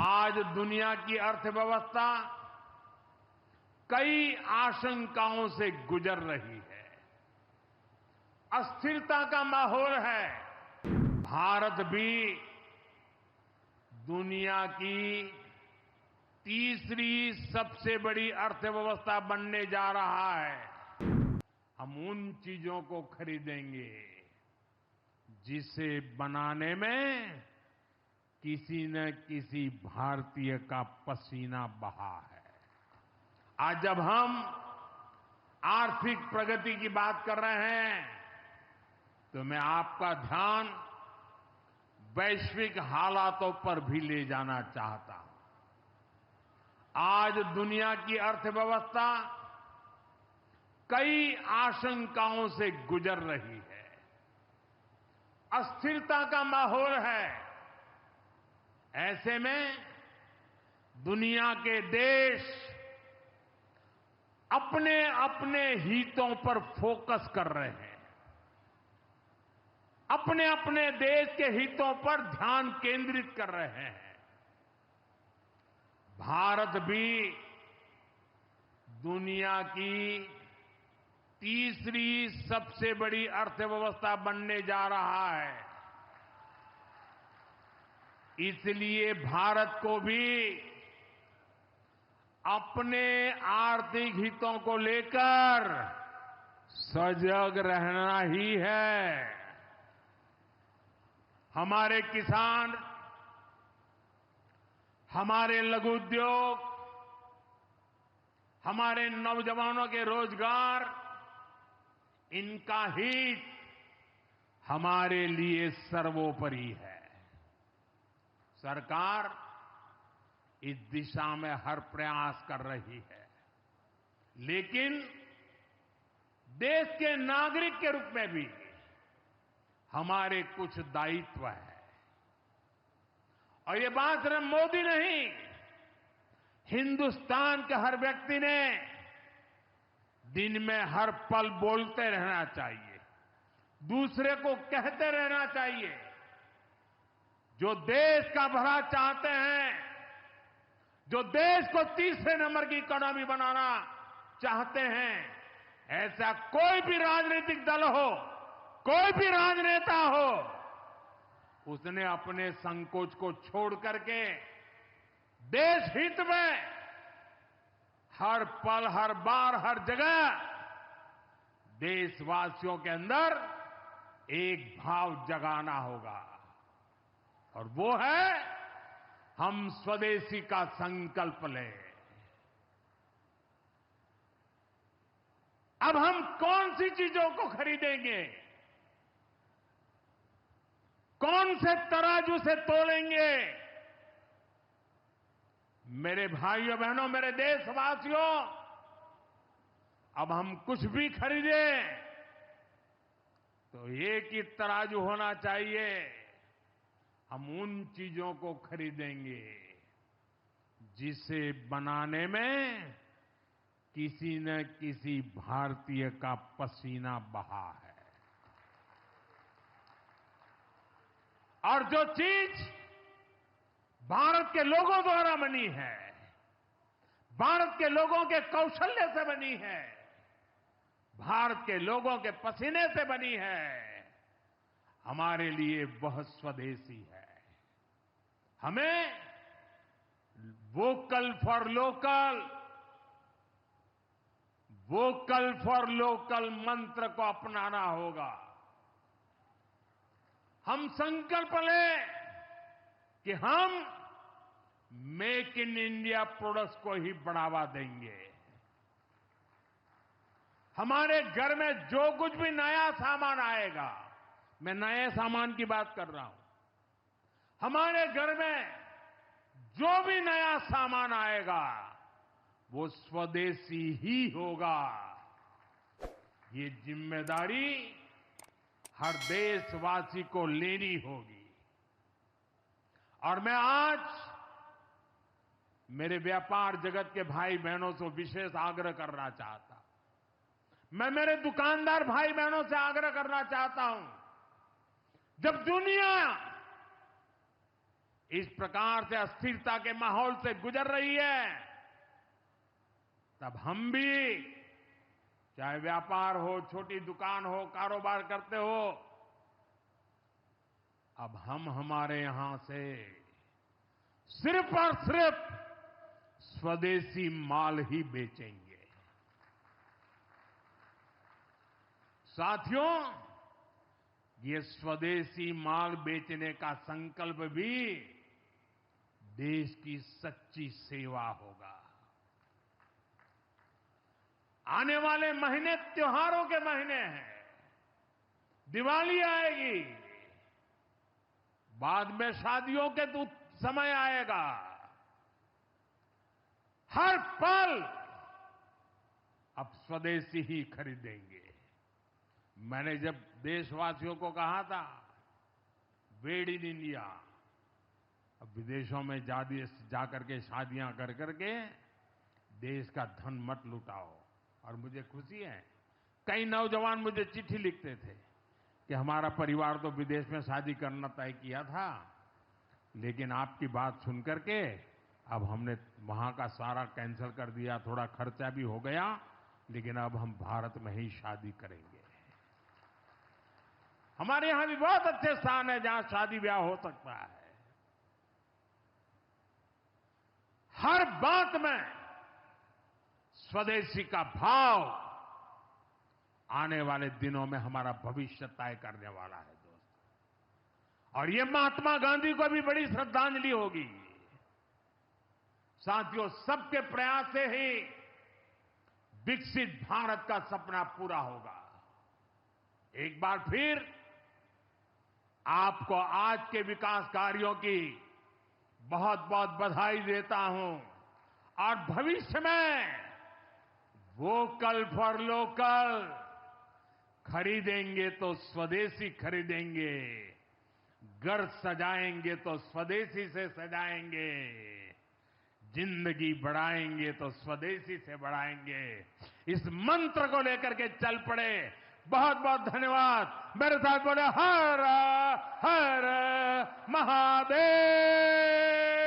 आज दुनिया की अर्थव्यवस्था कई आशंकाओं से गुजर रही है। अस्थिरता का माहौल है। भारत भी दुनिया की तीसरी सबसे बड़ी अर्थव्यवस्था बनने जा रहा है। हम उन चीजों को खरीदेंगे जिसे बनाने में किसी न किसी भारतीय का पसीना बहा है। आज जब हम आर्थिक प्रगति की बात कर रहे हैं तो मैं आपका ध्यान वैश्विक हालातों पर भी ले जाना चाहता हूं। आज दुनिया की अर्थव्यवस्था कई आशंकाओं से गुजर रही है। अस्थिरता का माहौल है। ऐसे में दुनिया के देश अपने अपने हितों पर फोकस कर रहे हैं। अपने अपने देश के हितों पर ध्यान केंद्रित कर रहे हैं। भारत भी दुनिया की तीसरी सबसे बड़ी अर्थव्यवस्था बनने जा रहा है। इसलिए भारत को भी अपने आर्थिक हितों को लेकर सजग रहना ही है। हमारे किसान, हमारे लघु उद्योग, हमारे नौजवानों के रोजगार, इनका हित हमारे लिए सर्वोपरि है। सरकार इस दिशा में हर प्रयास कर रही है, लेकिन देश के नागरिक के रूप में भी हमारे कुछ दायित्व है। और ये बात सिर्फ मोदी नहीं, हिंदुस्तान के हर व्यक्ति ने दिन में हर पल बोलते रहना चाहिए, दूसरे को कहते रहना चाहिए। जो देश का भला चाहते हैं, जो देश को तीसरे नंबर की इकोनॉमी बनाना चाहते हैं, ऐसा कोई भी राजनीतिक दल हो, कोई भी राजनेता हो, उसने अपने संकोच को छोड़ करके देश हित में हर पल, हर बार, हर जगह देशवासियों के अंदर एक भाव जगाना होगा, और वो है हम स्वदेशी का संकल्प लें। अब हम कौन सी चीजों को खरीदेंगे, कौन से तराजू से तोलेंगे? मेरे भाइयों बहनों, मेरे देशवासियों, अब हम कुछ भी खरीदें तो एक ही तराजू होना चाहिए। हम उन चीजों को खरीदेंगे जिसे बनाने में किसी न किसी भारतीय का पसीना बहा है। और जो चीज भारत के लोगों द्वारा बनी है, भारत के लोगों के कौशल्य से बनी है, भारत के लोगों के पसीने से बनी है, हमारे लिए वह स्वदेशी है। हमें vocal for local, vocal for local मंत्र को अपनाना होगा। हम संकल्प लें कि हम मेक इन इंडिया प्रोडक्ट्स को ही बढ़ावा देंगे। हमारे घर में जो कुछ भी नया सामान आएगा, मैं नए सामान की बात कर रहा हूं, हमारे घर में जो भी नया सामान आएगा वो स्वदेशी ही होगा। ये जिम्मेदारी हर देशवासी को लेनी होगी। और मैं आज मेरे व्यापार जगत के भाई बहनों से विशेष आग्रह करना चाहता हूं। मैं मेरे दुकानदार भाई बहनों से आग्रह करना चाहता हूं, जब दुनिया इस प्रकार से अस्थिरता के माहौल से गुजर रही है, तब हम भी, चाहे व्यापार हो, छोटी दुकान हो, कारोबार करते हो, अब हम हमारे यहां से सिर्फ और सिर्फ स्वदेशी माल ही बेचेंगे। साथियों, ये स्वदेशी माल बेचने का संकल्प भी देश की सच्ची सेवा होगा। आने वाले महीने त्योहारों के महीने हैं, दिवाली आएगी, बाद में शादियों के तो समय आएगा। हर पल अब स्वदेशी ही खरीदेंगे। मैंने जब देशवासियों को कहा था मेड इन इंडिया, अब विदेशों में जाकर के शादियां कर करके देश का धन मत लुटाओ। और मुझे खुशी है, कई नौजवान मुझे चिट्ठी लिखते थे कि हमारा परिवार तो विदेश में शादी करना तय किया था, लेकिन आपकी बात सुन करके अब हमने वहां का सारा कैंसिल कर दिया, थोड़ा खर्चा भी हो गया, लेकिन अब हम भारत में ही शादी करेंगे। हमारे यहां भी बहुत अच्छे स्थान है जहां शादी ब्याह हो सकता है। हर बात में स्वदेशी का भाव आने वाले दिनों में हमारा भविष्य तय करने वाला है दोस्त। और ये महात्मा गांधी को भी बड़ी श्रद्धांजलि होगी। साथियों, सबके प्रयास से ही विकसित भारत का सपना पूरा होगा। एक बार फिर आपको आज के विकास कार्यों की बहुत बहुत बधाई देता हूं। और भविष्य में वोकल फॉर लोकल, खरीदेंगे तो स्वदेशी खरीदेंगे, घर सजाएंगे तो स्वदेशी से सजाएंगे, जिंदगी बढ़ाएंगे तो स्वदेशी से बढ़ाएंगे। इस मंत्र को लेकर के चल पड़े। बहुत बहुत धन्यवाद। मेरे साथ बोले हर हर महादेव।